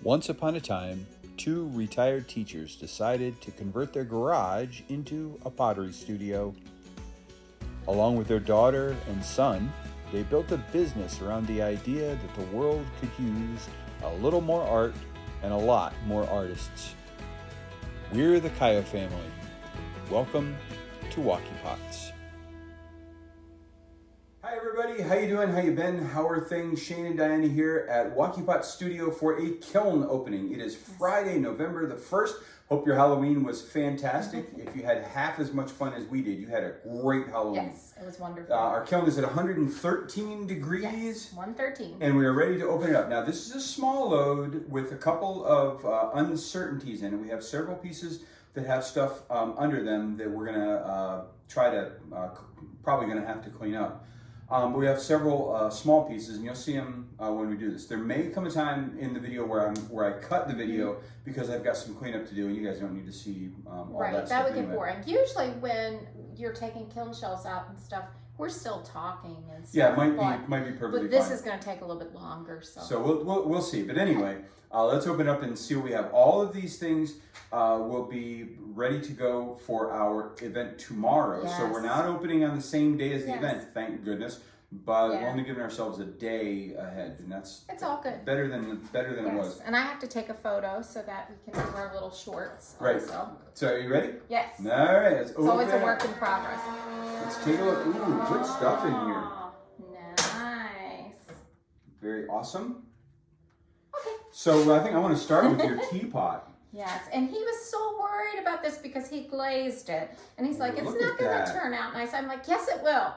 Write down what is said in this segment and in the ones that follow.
Once upon a time, two retired teachers decided to convert their garage into a pottery studio. Along with their daughter and son, they built a business around the idea that the world could use a little more art and a lot more artists. We're the Kaya family. Welcome to Wocky Pots. Hi everybody, how you doing? How you been? How are things? Shane and Diana here at Wocky Pot Studio for a Kiln opening. It is Friday, November the 1st. Hope your Halloween was fantastic. If you had half as much fun as we did, you had a great Halloween. Yes, it was wonderful. Our kiln is at 113 degrees. Yes, 113. And we are ready to open it up. Now this is a small load with a couple of uncertainties in it. We have several pieces that have stuff under them that we're gonna probably gonna have to clean up. But we have several small pieces, and you'll see them when we do this. There may come a time in the video where I cut the video because I've got some cleanup to do, and you guys don't need to see all right, that stuff. That would get boring. Usually when you're taking kiln shells out and stuff, we're still talking and stuff. Yeah, it might be perfectly fine. But this is going to take a little bit longer. So we'll see. But anyway, let's open up and see what we have. All of these things will be ready to go for our event tomorrow. Yes. So we're not opening on the same day as the Yes. event, thank goodness. But we're only giving ourselves a day ahead, and it's all good. Better than it was. And I have to take a photo so that we can wear little shorts. Right. Also. So are you ready? Yes. All right. It's always a work in progress. Let's take a look. Ooh, good stuff in here. Nice. Very awesome. Okay. So I think I want to start with your teapot. Yes, and he was so worried about this because he glazed it. And he's like, it's not going to turn out nice. I'm like, yes, it will.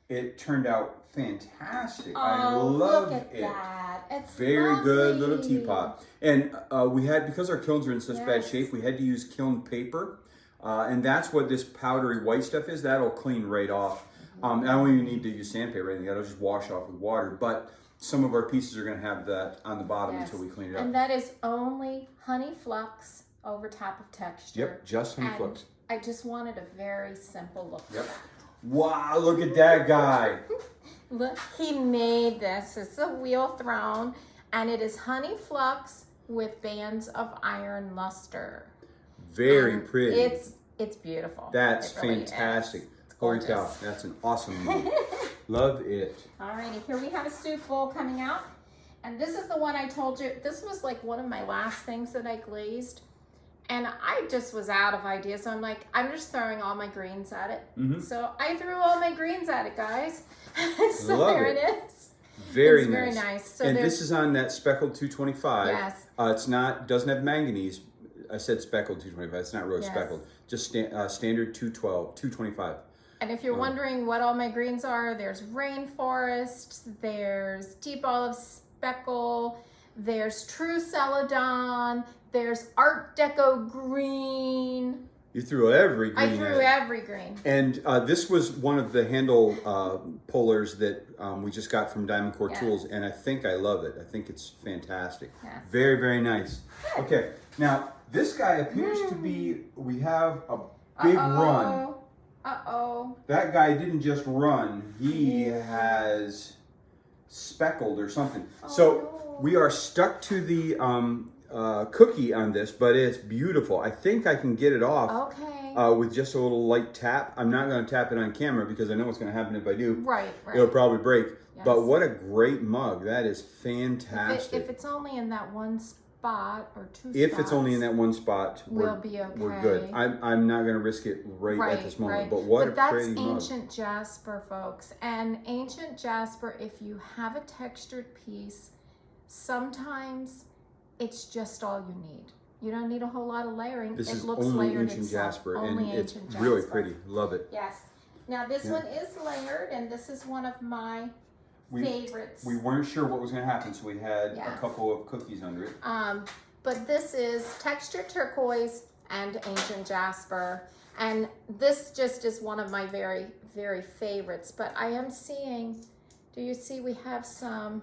It turned out fantastic. Oh, I love look at it. that. It's very lovely. Good little teapot. And we had, because our kilns are in such bad shape, we had to use kiln paper. And that's what this powdery white stuff is. That'll clean right off. I don't even need to use sandpaper or anything. That'll just wash off with water. But some of our pieces are going to have that on the bottom until we clean it up. And that is only honey flux over top of texture. Yep, just honey flux. I just wanted a very simple look. Yep. Wow, look at that guy. Look, he made this. It's a wheel throne, and it is honey flux with bands of iron luster. Very pretty. It's beautiful. That's really fantastic. Holy cow, that's an awesome move. Love it. Alrighty, here we have a soup bowl coming out. And this is the one I told you. This was like one of my last things that I glazed. And I just was out of ideas. So I'm like, I'm just throwing all my greens at it. So I threw all my greens at it, guys. So Love there it is. Very nice. So and this is on that speckled 225. Yes. It's not, doesn't have manganese. I said speckled 225. It's not really speckled. Just standard 225. And if you're wondering what all my greens are, there's rainforest, there's deep olive speckle, there's true celadon, there's art deco green. You threw every green. I threw every green. And this was one of the handle pullers that we just got from Diamond Core Tools, and I think I love it. I think it's fantastic. Yes. Very, very nice. Okay, now this guy appears to be, we have a big run. That guy didn't just run, he has speckled or something. We are stuck to the cookie on this, but it's beautiful. I think I can get it off with just a little light tap. I'm not going to tap it on camera because I know what's going to happen if I do. Right. It'll probably break. Yes. But what a great mug. That is fantastic. If it's only in that one spot or two spots. If it's only in that one spot, we'll be okay. We're good. I'm not going to risk it right at this moment. But what a pretty mug. That's ancient jasper, folks. And ancient jasper, if you have a textured piece, sometimes it's just all you need. You don't need a whole lot of layering. This it is looks only layered ancient itself. jasper, only and it's jasper. really pretty. Love it. Yes. Now this one is layered, and this is one of my favorites. We weren't sure what was going to happen, so we had a couple of cookies under it. But this is textured turquoise and ancient jasper, and this just is one of my very, very favorites. But I am seeing, do you see we have some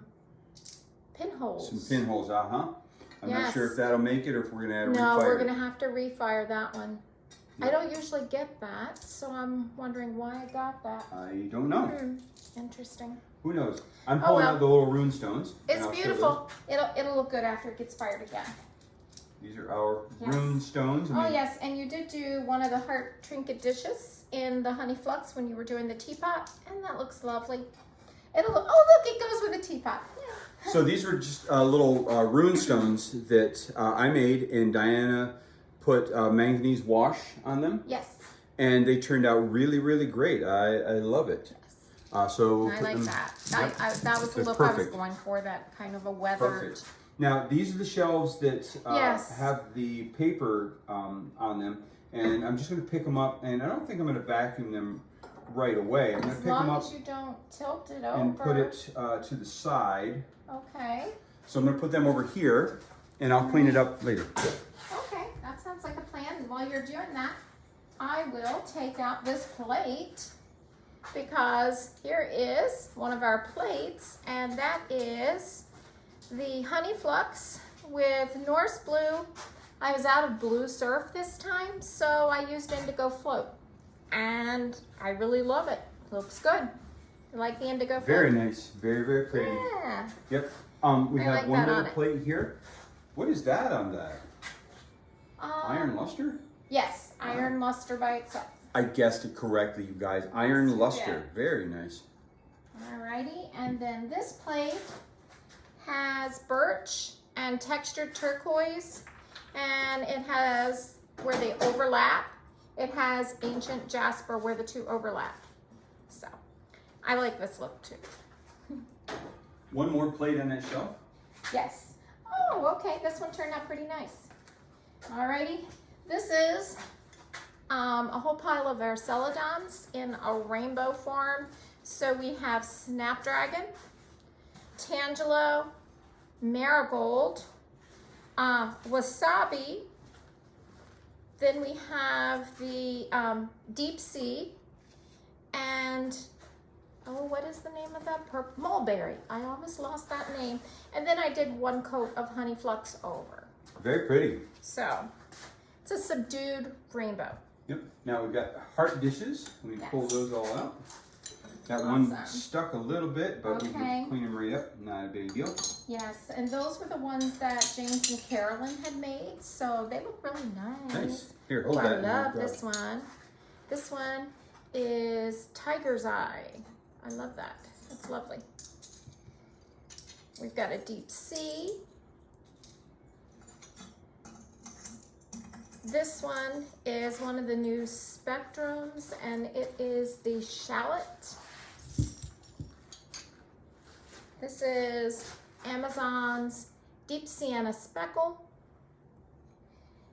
pinholes? Some pinholes, I'm not sure if that'll make it or if we're going to add a refire. No, we're going to have to refire that one. I don't usually get that, so I'm wondering why I got that. I don't know. Interesting. Who knows? I'm pulling out the little rune stones. It's beautiful. It'll look good after it gets fired again. These are our rune stones. Oh yes, and you did do one of the heart trinket dishes in the honey flux when you were doing the teapot, and that looks lovely. It'll look, oh look, it goes with the teapot. Yeah. So these were just little rune stones that I made, and Diana put manganese wash on them. Yes. And they turned out really, really great. I love it. So I like that. Yep. That was the look I was going for, that kind of a weathered. Perfect. Now, these are the shelves that have the paper on them. And I'm just going to pick them up. And I don't think I'm going to vacuum them right away. I'm going to pick them up. As long as you don't tilt it over. And put it to the side. Okay. So I'm going to put them over here. And I'll clean it up later. Okay, that sounds like a plan. And while you're doing that, I will take out this plate, because here is one of our plates, and that is the honey flux with Norse blue. I was out of blue surf this time, so I used indigo float, and I really love it. Looks good. I like the indigo float. Very nice. Very, very pretty. Yeah. Yep. We have one little plate here. What is that on that? Iron luster? Yes, iron luster by itself. I guessed it correctly, you guys. Iron luster. Yeah. Very nice. Alrighty, and then this plate has birch and textured turquoise, and it has, where they overlap, it has ancient jasper where the two overlap. So, I like this look too. One more plate on that shelf? Yes. Oh, okay, this one turned out pretty nice. Alrighty, this is a whole pile of our celadons in a rainbow form. So we have snapdragon, tangelo, marigold, wasabi. Then we have the deep sea, and oh, what is the name of that? Mulberry. I almost lost that name. And then I did one coat of honey flux over. Very pretty. So it's a subdued rainbow. Yep. Now we've got heart dishes. We pull those all out. That one stuck a little bit, but we can clean them right up. Not a big deal. Yes, and those were the ones that James and Carolyn had made, so they look really nice. Nice. Here, hold that. I love this one. This one is Tiger's Eye. I love that. It's lovely. We've got a deep sea. This one is one of the new spectrums, and it is the shallot. This is Amazon's deep sienna speckle.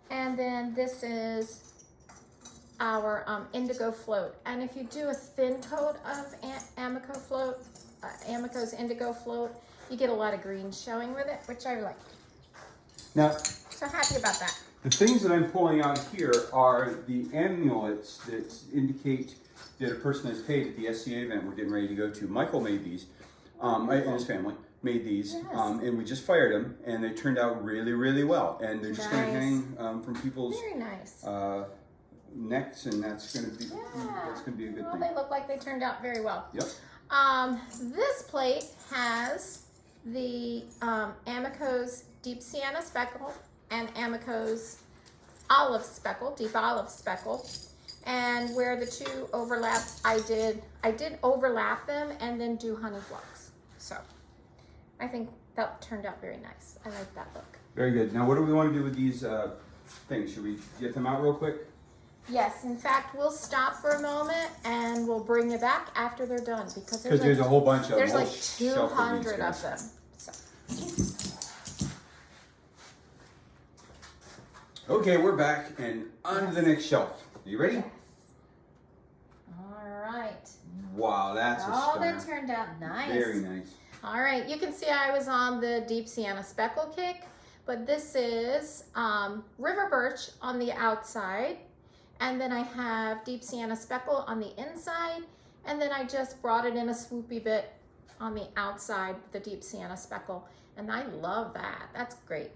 And then this is our indigo float. And if you do a thin coat of Amico's indigo float, you get a lot of green showing with it, which I like. Now, so happy about that. The things that I'm pulling out here are the amulets that indicate that a person has paid at the SCA event we're getting ready to go to. Michael made these, and his family made these, and we just fired them, and they turned out really, really well. And they're just going to hang from people's necks, and that's going to be a good thing. They look like they turned out very well. Yep. This plate has the Amico's deep sienna speckle and Amico's olive speckle, deep olive speckle. And where the two overlap, I did overlap them and then do honey flux. So I think that turned out very nice. I like that look. Very good. Now what do we want to do with these things? Should we get them out real quick? Yes, in fact, we'll stop for a moment and we'll bring you back after they're done, because there's a whole bunch of them. There's like 200 of them. So. Okay, we're back and on to the next shelf. Are you ready? Yes. All right. Wow, that's a stunner. Oh, that turned out nice. Very nice. All right, you can see I was on the deep sienna speckle kick, but this is river birch on the outside, and then I have deep sienna speckle on the inside, and then I just brought it in a swoopy bit on the outside with the deep sienna speckle, and I love that. That's great.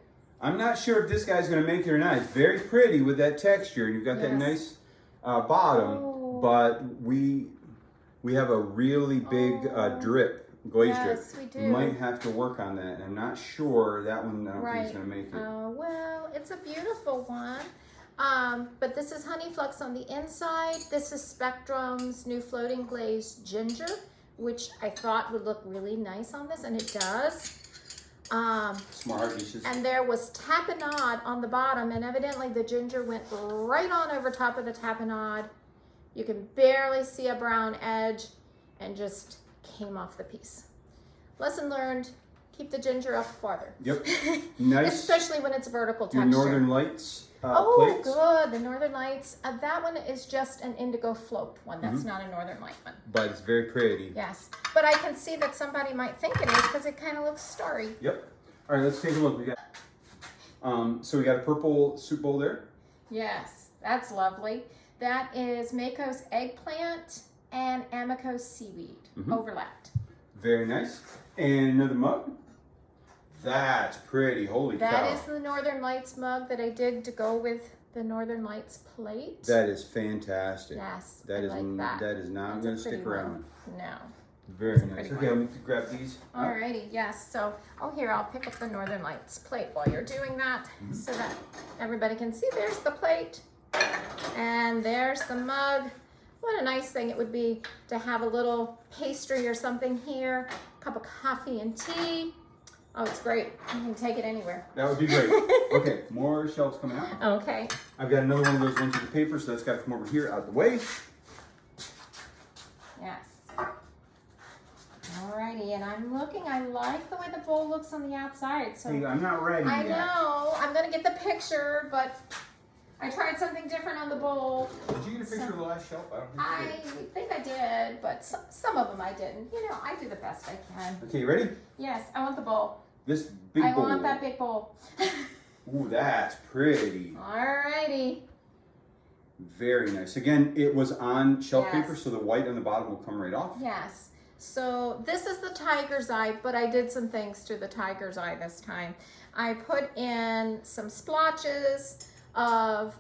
I'm not sure if this guy's going to make it or not. It's very pretty with that texture, and you've got that nice bottom, but we have a really big drip, glaze drip. Yes, we do. We might have to work on that, and I'm not sure that one, I don't think it's going to make it. Well, it's a beautiful one. But this is Honey Flux on the inside. This is Spectrum's new floating glaze ginger, which I thought would look really nice on this, and it does. Smart dishes. And there was tapenade on the bottom, and evidently the ginger went right on over top of the tapenade. You can barely see a brown edge, and just came off the piece. Lesson learned, keep the ginger up farther. Yep. Nice. Especially when it's vertical texture. Your Northern Lights plates. Good. The Northern Lights. That one is just an indigo float one. That's not a Northern Light one. But it's very pretty. Yes. But I can see that somebody might think it is because it kind of looks starry. Yep. All right, let's take a look. We got so we got a purple soup bowl there. Yes, that's lovely. That is Mako's eggplant and Amiko's seaweed overlapped. Very nice. And another mug. That's pretty. Holy cow. That is the Northern Lights mug that I did to go with the Northern Lights plate. That is fantastic. Yes, that is not going to stick around. No. Very nice. Okay, let me grab these. Alrighty, yes. So, here, I'll pick up the Northern Lights plate while you're doing that so that everybody can see. There's the plate and there's the mug. What a nice thing it would be to have a little pastry or something here, a cup of coffee and tea. Oh, it's great. You can take it anywhere. That would be great. Okay, more shelves coming out. Okay. I've got another one of those ones with the paper, so that's got to come over here out of the way. Yes. Alrighty, and I'm looking. I like the way the bowl looks on the outside. So hey, I'm not ready yet. I know. I'm going to get the picture, but I tried something different on the bowl. Did you get a picture of the last shelf? I think I did, but some of them I didn't. You know, I do the best I can. Okay, you ready? Yes, I want the bowl. This big bowl. I want that big bowl. Ooh, that's pretty. Alrighty. Very nice. Again, it was on shelf Yes. paper, so the white on the bottom will come right off. Yes. So this is the tiger's eye, but I did some things to the tiger's eye this time. I put in some splotches of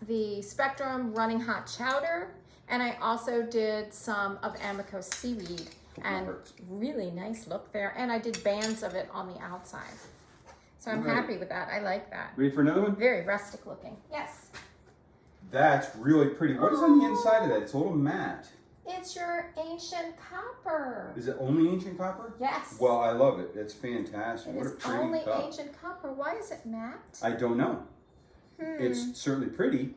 the Spectrum Running Hot Chowder, and I also did some of Amiko's seaweed, and really nice look there. And I did bands of it on the outside. So I'm happy with that. I like that. Ready for another one? Very rustic looking. Yes. That's really pretty. What is on the inside of that? It's a little matte. It's your ancient copper. Is it only ancient copper? Yes. Well, I love it. It's fantastic. It What a is pretty only cup. ancient copper. Why is it matte? I don't know. It's certainly pretty.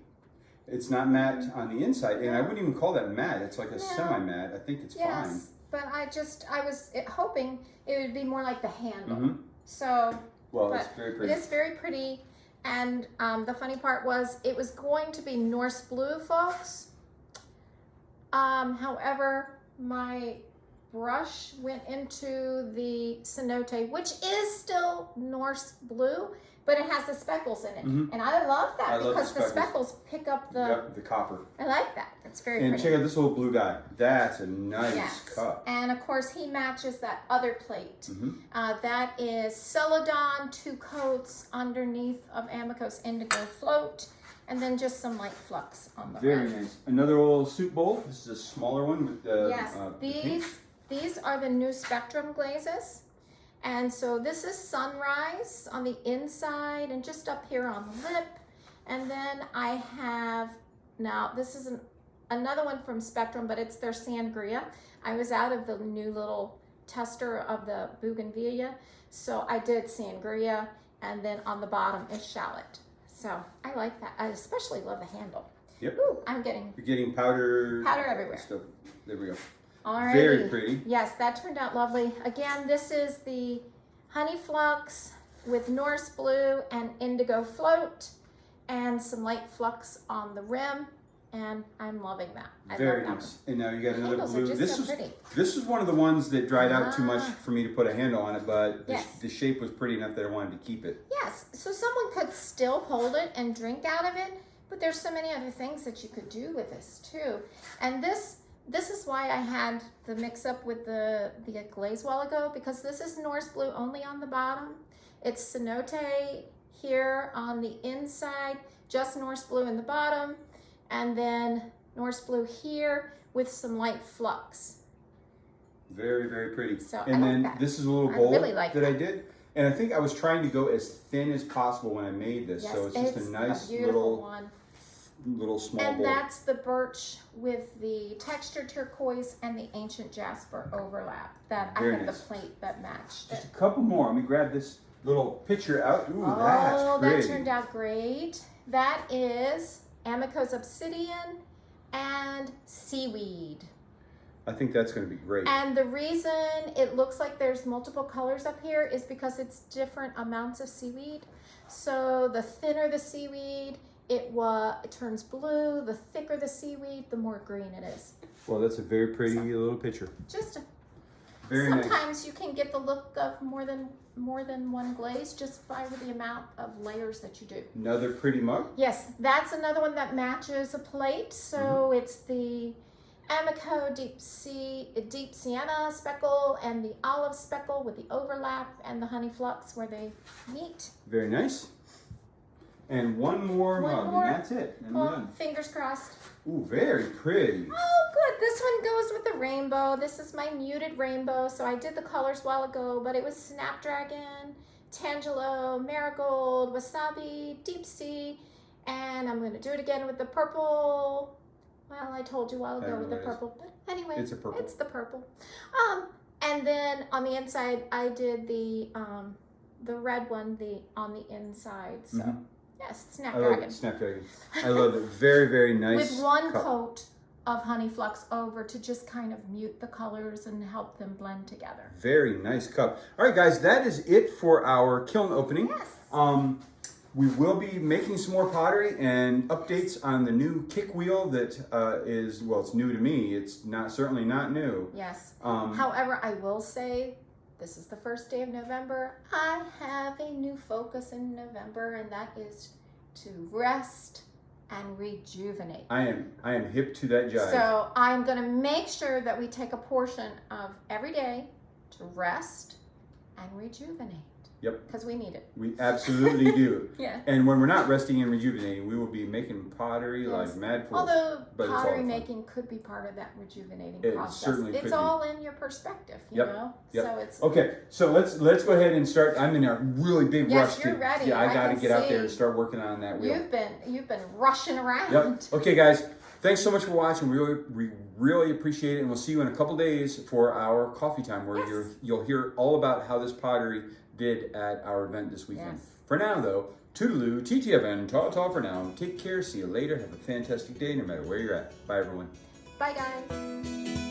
It's not matte on the inside, and I wouldn't even call that matte. It's like a semi-matte. I think it's fine. Yes, but I was hoping it would be more like the handle. So, well, it's very pretty. It is very pretty, and the funny part was it was going to be Norse blue, folks. However, my brush went into the cenote, which is still Norse blue, but it has the speckles in it. And I love that because the speckles pick up the copper. I like that. It's very and pretty. Check out this little blue guy. That's a nice cup. And of course he matches that other plate. That is Celadon 2 coats underneath of Amiko's Indigo Float. And then just some light flux on the Very red. nice. Another little soup bowl. This is a smaller one with the yes. These are the new Spectrum glazes. And so this is Sunrise on the inside and just up here on the lip. And then I have, now this is another one from Spectrum, but it's their Sangria. I was out of the new little tester of the Bougainvillea. So I did Sangria, and then on the bottom is Shallot. So I like that. I especially love the handle. Yep. Ooh, you're getting powder everywhere. Stuff. There we go. Alrighty. Very pretty. Yes, that turned out lovely. Again, this is the Honey Flux with Norse Blue and Indigo Float and some light flux on the rim. And I'm loving that. Very nice. And now you got another blue. Pretty. This was one of the ones that dried out too much for me to put a handle on it, but Yes. the shape was pretty enough that I wanted to keep it. Yes, so someone could still hold it and drink out of it, but there's so many other things that you could do with this too. And this is why I had the mix up with the glaze while ago, because this is Norse Blue only on the bottom. It's cenote here on the inside, just Norse blue in the bottom, and then Norse blue here with some light flux. Very, very pretty. So and I then like that. This is a little I bowl really like that I did. And I think I was trying to go as thin as possible when I made this. Yes, So it's just a nice beautiful one. little small And bowl. that's the birch with the textured turquoise and the ancient jasper overlap. That Very I have nice. the plate that matched Just it. a couple more. Let me grab this little picture out. Ooh, Oh, that's pretty. that turned out great. That is Amico's obsidian and seaweed. I think that's going to be great. And the reason it looks like there's multiple colors up here is because it's different amounts of seaweed. So the thinner the seaweed, it turns blue. The thicker the seaweed, the more green it is. Well, that's a very pretty little picture. Just Very nice. sometimes you can get the look of more than one glaze just by the amount of layers that you do. Another pretty mug. Yes, that's another one that matches a plate. So it's the Amico deep sienna speckle and the olive speckle with the overlap and the honey flux where they meet. Very nice. And one more mug, more. and that's it. And we're Well, done. fingers crossed. Ooh, very pretty. Oh, good. This one goes with the rainbow. This is my muted rainbow. So I did the colors a while ago, but it was snapdragon, tangelo, marigold, wasabi, deep sea, and I'm going to do it again with the purple. Well, I told you a while ago with the purple, but anyway, It's a purple. It's the purple. And then on the inside, I did the red one, on the inside. So yes, I love snapdragon. it. Snapdragon. I love it. Very, very nice. With one cup. coat of honey flux over to just kind of mute the colors and help them blend together. Very nice cup. All right, guys, that is it for our kiln opening. Yes. We will be making some more pottery and updates on the new kick wheel that is, well, it's new to me. It's certainly not new. Yes. Um, However, I will say this is the first day of November. I have a new focus in November, and that is to rest and rejuvenate. I am hip to that jive. So I'm going to make sure that we take a portion of every day to rest and rejuvenate. Yep. Because we need it. We absolutely do. Yeah. And when we're not resting and rejuvenating, we will be making pottery like mad fools. Although but it's all pottery fun. making could be part of that rejuvenating It process. certainly could It's be. all in your perspective, you know? Yep. So it's Okay, so let's go ahead and start. I'm in a really big Yes, rush. you're ready. Yeah, I I got to can get out there see. and start working on that wheel. you've been rushing around. Yep. Okay, guys. Thanks so much for watching. We really appreciate it, and we'll see you in a couple days for our coffee time, where Yes. you'll hear all about how this pottery did at our event this weekend. Yes. For now, though, toodaloo, TTFN, ta-ta for now. Take care. See you later. Have a fantastic day, no matter where you're at. Bye, everyone. Bye, guys.